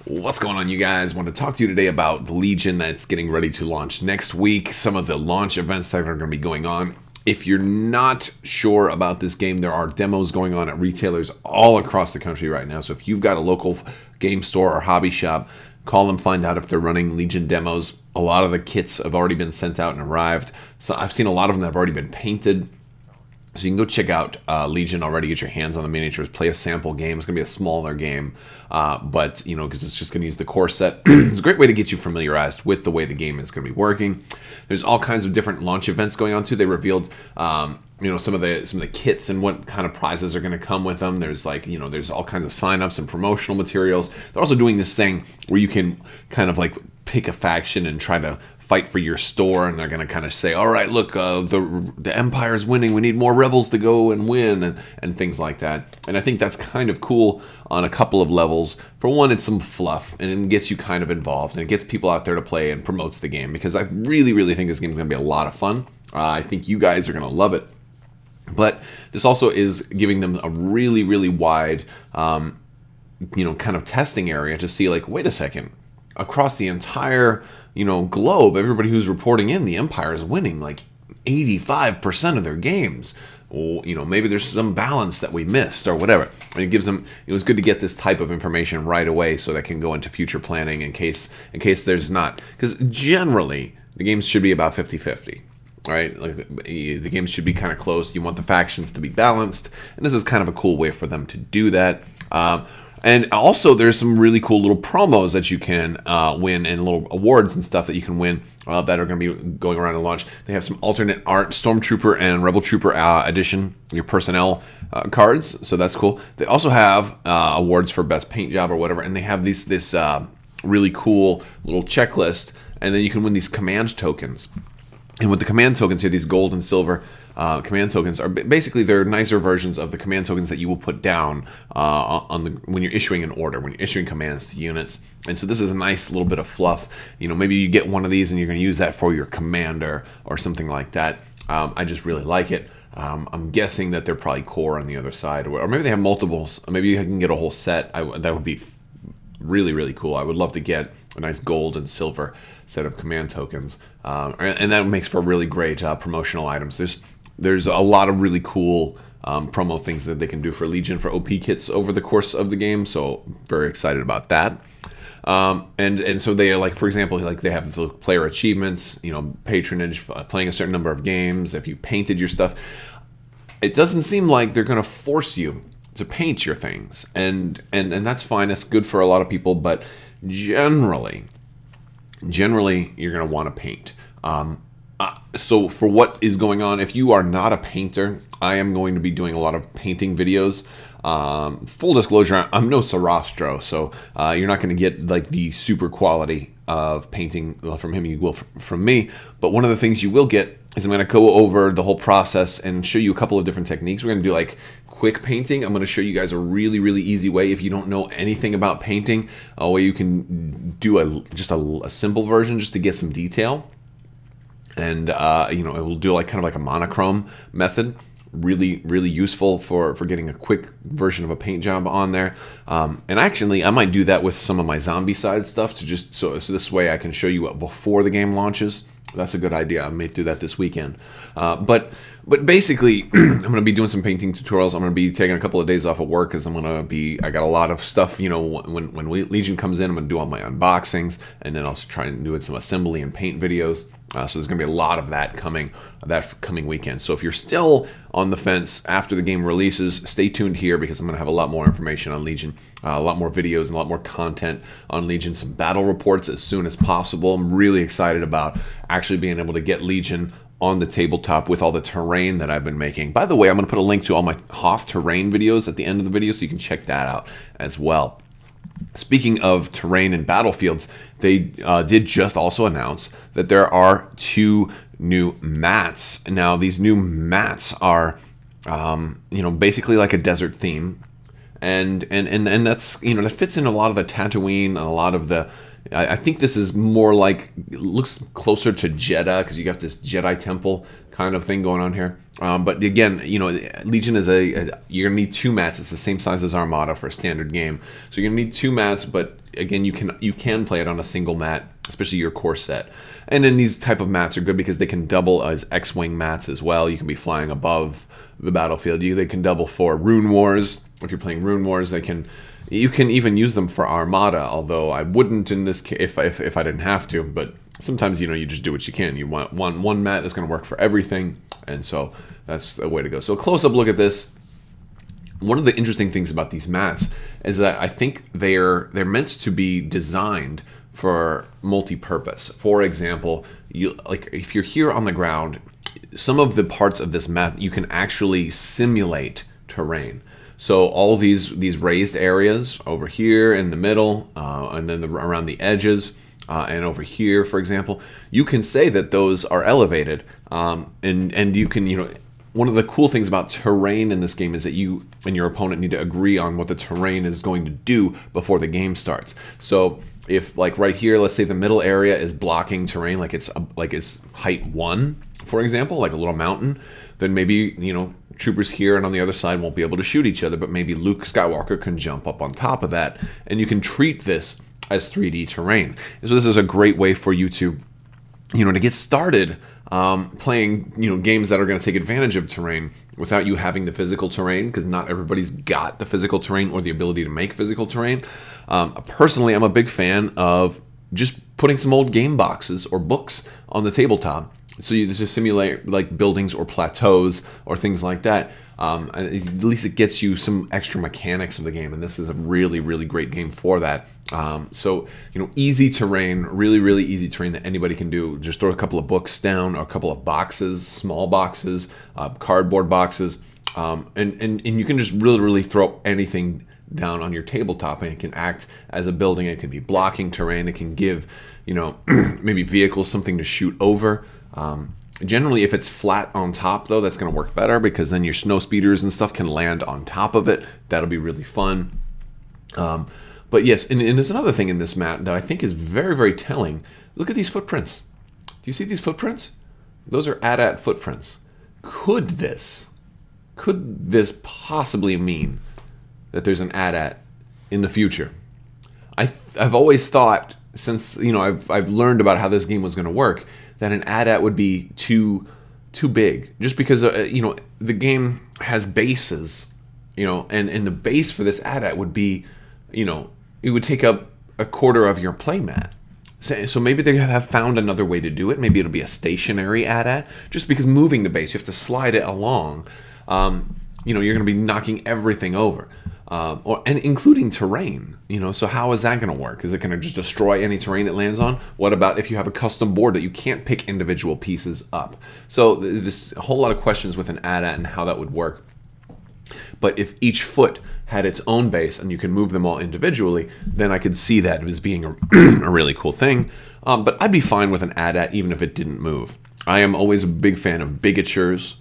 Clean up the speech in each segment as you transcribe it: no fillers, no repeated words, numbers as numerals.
What's going on, you guys? I want to talk to you today about the Legion that's getting ready to launch next week, some of the launch events that are going to be going on. If you're not sure about this game, there are demos going on at retailers all across the country right now. So if you've got a local game store or hobby shop, call them, find out if they're running Legion demos. A lot of the kits have already been sent out and arrived. So I've seen a lot of them that have already been painted. So you can go check out Legion already, get your hands on the miniatures, play a sample game. It's going to be a smaller game, but, you know, because it's just going to use the core set. It's a great way to get you familiarized with the way the game is going to be working. There's all kinds of different launch events going on, too. They revealed, you know, some of the kits and what kind of prizes are going to come with them. There's, like, you know, there's all kinds of signups and promotional materials. They're also doing this thing where you can kind of, like, pick a faction and try to fight for your store, and they're going to kind of say, all right, look, the Empire is winning, we need more rebels to go and win, and things like that. And I think that's kind of cool on a couple of levels. For one, it's some fluff, and it gets you kind of involved, and it gets people out there to play and promotes the game, because I really think this game is going to be a lot of fun. I think you guys are going to love it. But this also is giving them a really wide, you know, kind of testing area to see, like, wait a second, across the entire, you know, globe, everybody who's reporting in, the Empire is winning like 85% of their games. Well, you know, maybe there's some balance that we missed or whatever. And it gives them, it was good to get this type of information right away so that can go into future planning in case there's not. Because generally, the games should be about 50-50. Right? Like, the games should be kind of close. You want the factions to be balanced. And this is kind of a cool way for them to do that. And also, there's some really cool little promos that you can win, and little awards and stuff that you can win that are going to be going around at launch. They have some alternate art, Stormtrooper and Rebel Trooper edition, your personnel cards, so that's cool. They also have awards for best paint job or whatever, and they have this really cool little checklist, and then you can win these command tokens. And with the command tokens here, these gold and silver command tokens are basically, they're nicer versions of the command tokens that you will put down when you're issuing an order, when you're issuing commands to units. And so this is a nice little bit of fluff. You know, maybe you get one of these and you're going to use that for your commander or something like that. I just really like it. I'm guessing that they're probably core on the other side, or maybe they have multiples. Maybe you can get a whole set. That would be really cool. I would love to get a nice gold and silver set of command tokens, and that makes for really great promotional items. There's a lot of really cool promo things that they can do for Legion, for OP kits over the course of the game, so very excited about that. And so they are, like, for example, like, they have the player achievements, you know, patronage, playing a certain number of games, if you painted your stuff. It doesn't seem like they're going to force you to paint your things, and that's fine. That's good for a lot of people, but generally you're going to want to paint. So for what is going on, if you are not a painter, I am going to be doing a lot of painting videos. Full disclosure, I'm no Sarastro, so you're not going to get, like, the super quality of painting from him you will from me. But one of the things you will get is I'm going to go over the whole process and show you a couple of different techniques. We're going to do, like, quick painting. I'm going to show you guys a really easy way, if you don't know anything about painting, a way you can do just a simple version just to get some detail. And you know, it will do, like, kind of like a monochrome method. Really useful for getting a quick version of a paint job on there. And actually, I might do that with some of my zombie side stuff, to just so this way I can show you before the game launches. That's a good idea. I may do that this weekend. But basically, I'm going to be doing some painting tutorials. I'm going to be taking a couple of days off of work because I got a lot of stuff, you know, when Legion comes in, I'm going to do all my unboxings, and then I'll try and do some assembly and paint videos. So there's going to be a lot of that coming weekend. So if you're still on the fence after the game releases, stay tuned here, because I'm going to have a lot more information on Legion, a lot more videos and a lot more content on Legion, some battle reports as soon as possible. I'm really excited about actually being able to get Legion on the tabletop with all the terrain that I've been making. By the way, I'm going to put a link to all my Hoth terrain videos at the end of the video, so you can check that out as well. Speaking of terrain and battlefields, they did just also announce that there are 2 new mats. Now, these new mats are, you know, basically like a desert theme, and that's, you know, that fits in a lot of the Tatooine and a lot of the. I think this is more like, it looks closer to Jeddah, because you got this Jedi temple kind of thing going on here. But again, you know, Legion is you're gonna need 2 mats. It's the same size as Armada for a standard game, so you're gonna need 2 mats. But again, you can play it on a single mat, especially your core set. And then these type of mats are good because they can double as X-Wing mats as well. You can be flying above the battlefield. They can double for Rune Wars. If you're playing Rune Wars, you can even use them for Armada, although I wouldn't in this case if I didn't have to. But sometimes, you just do what you can. You want one mat that's going to work for everything, and so that's the way to go. So a close-up look at this. One of the interesting things about these mats is that I think they're meant to be designed for multi-purpose. For example, if you're here on the ground, some of the parts of this mat you can actually simulate terrain. So all these raised areas over here in the middle, and then around the edges, and over here, for example, you can say that those are elevated, and you can, one of the cool things about terrain in this game is that you and your opponent need to agree on what the terrain is going to do before the game starts. So if, like right here, let's say the middle area is blocking terrain, like it's height 1, for example, like a little mountain, then maybe, troopers here and on the other side won't be able to shoot each other, but maybe Luke Skywalker can jump up on top of that, and you can treat this as 3D terrain. And so this is a great way for you to, to get started playing, games that are going to take advantage of terrain without you having the physical terrain, because not everybody's got the physical terrain or the ability to make physical terrain. Personally, I'm a big fan of just putting some old game boxes or books on the tabletop. So you just simulate like buildings or plateaus or things like that. And at least it gets you some extra mechanics of the game, and this is a really, really great game for that. So, easy terrain, really, really easy terrain that anybody can do. Just throw a couple of books down, or a couple of boxes, small boxes, cardboard boxes, and you can just really, really throw anything down on your tabletop, and it can act as a building. It can be blocking terrain. It can give, maybe vehicles something to shoot over. Generally, if it's flat on top, though, that's going to work better, because then your snow speeders and stuff can land on top of it. That'll be really fun. But yes, and there's another thing in this mat that I think is very, very telling. Look at these footprints. Do you see these footprints? Those are AT-AT footprints. Could this possibly mean that there's an AT-AT in the future? I've always thought, since I've learned about how this game was going to work, that an AT-AT would be too big, just because the game has bases, and the base for this AT-AT would be, it would take up a quarter of your playmat. So maybe they have found another way to do it. Maybe it'll be a stationary AT-AT, just because moving the base, you have to slide it along. You're going to be knocking everything over. And including terrain, so how is that going to work? Is it going to just destroy any terrain it lands on? What about if you have a custom board that you can't pick individual pieces up? So there's a whole lot of questions with an AT-AT and how that would work. But if each foot had its own base and you can move them all individually, then I could see that as being a really cool thing. But I'd be fine with an AT-AT even if it didn't move. I am always a big fan of bigatures,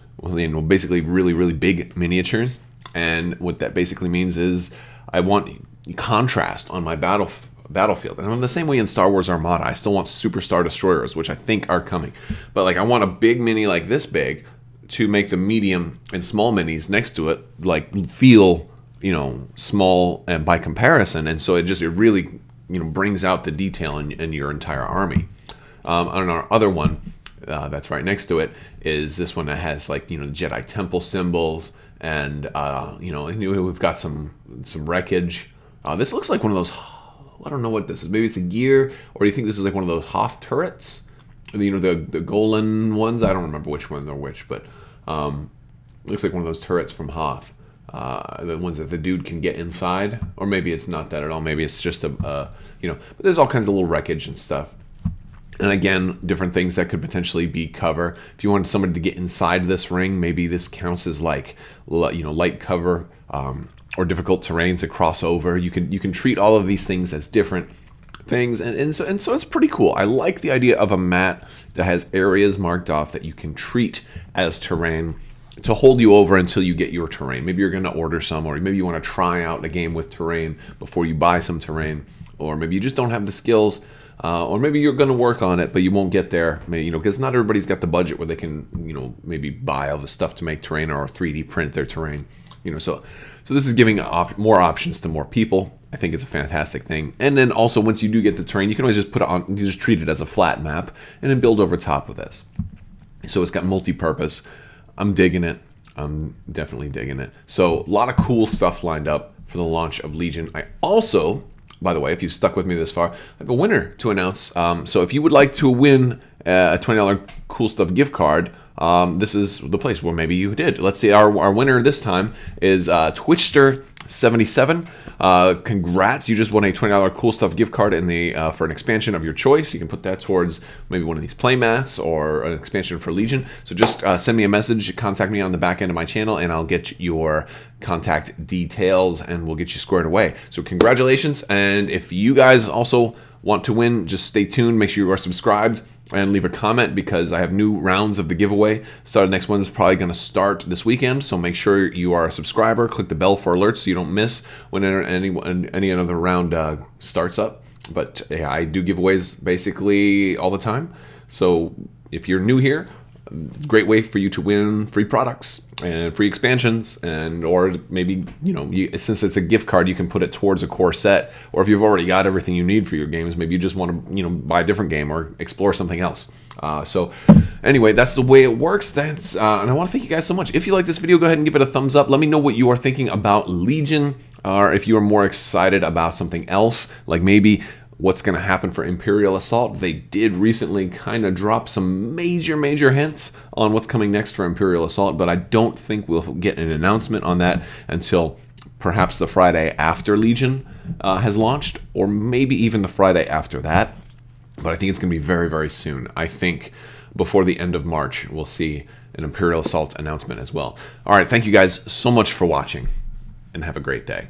basically really, really big miniatures. And what that basically means is I want contrast on my battlefield. And I'm the same way in Star Wars Armada. I still want Super Star Destroyers, which I think are coming. But I want a big mini like this big to make the medium and small minis next to it feel small and by comparison. And so it really brings out the detail in your entire army. On our other one that's right next to it is this one that has the Jedi Temple symbols. And we've got some wreckage. This looks like one of those. I don't know what this is. Maybe it's a gear, or do you think this is like one of those Hoth turrets? The Golan ones. I don't remember which one they're which, but looks like one of those turrets from Hoth. The ones that the dude can get inside, or maybe it's not that at all. Maybe it's just But there's all kinds of little wreckage and stuff. And again, different things that could potentially be cover. If you wanted somebody to get inside this ring, maybe this counts as light cover or difficult terrain to cross over. You can treat all of these things as different things, and so it's pretty cool. I like the idea of a mat that has areas marked off that you can treat as terrain to hold you over until you get your terrain. Maybe you're going to order some, or maybe you want to try out a game with terrain before you buy some terrain, or maybe you just don't have the skills. Or maybe you're going to work on it, but you won't get there, because not everybody's got the budget where they can, maybe buy all the stuff to make terrain or 3D print their terrain, So this is giving more options to more people. I think it's a fantastic thing. And then also, once you do get the terrain, you can always just put it on, you just treat it as a flat map and then build over top of this. So it's got multi-purpose. I'm digging it. I'm definitely digging it. So a lot of cool stuff lined up for the launch of Legion. I also, by the way, if you've stuck with me this far, I have a winner to announce. So if you would like to win a $20 Cool Stuff gift card, this is the place where maybe you did. Let's see, our winner this time is Twitchster77. Congrats, you just won a $20 Cool Stuff gift card in the for an expansion of your choice. You can put that towards maybe one of these Playmats or an expansion for Legion. So just send me a message, contact me on the back end of my channel, and I'll get your contact details and we'll get you squared away. So congratulations, and if you guys also want to win, just stay tuned, make sure you are subscribed, and leave a comment because I have new rounds of the giveaway. Next one is probably going to start this weekend, so make sure you are a subscriber. Click the bell for alerts so you don't miss when any other round starts up. But yeah, I do giveaways basically all the time. So if you're new here, great way for you to win free products and free expansions, and or maybe, you know, since it's a gift card, you can put it towards a core set, or if you've already got everything you need for your games, maybe you just want to, you know, buy a different game or explore something else. So anyway, that's the way it works. That's and I want to thank you guys so much. If you like this video, go ahead and give it a thumbs up. Let me know what you are thinking about Legion, or if you are more excited about something else, like maybe what's going to happen for Imperial Assault. They did recently kind of drop some major hints on what's coming next for Imperial Assault, but I don't think we'll get an announcement on that until perhaps the Friday after Legion has launched, or maybe even the Friday after that. But I think it's going to be very soon. I think before the end of March, we'll see an Imperial Assault announcement as well. All right, thank you guys so much for watching, and have a great day.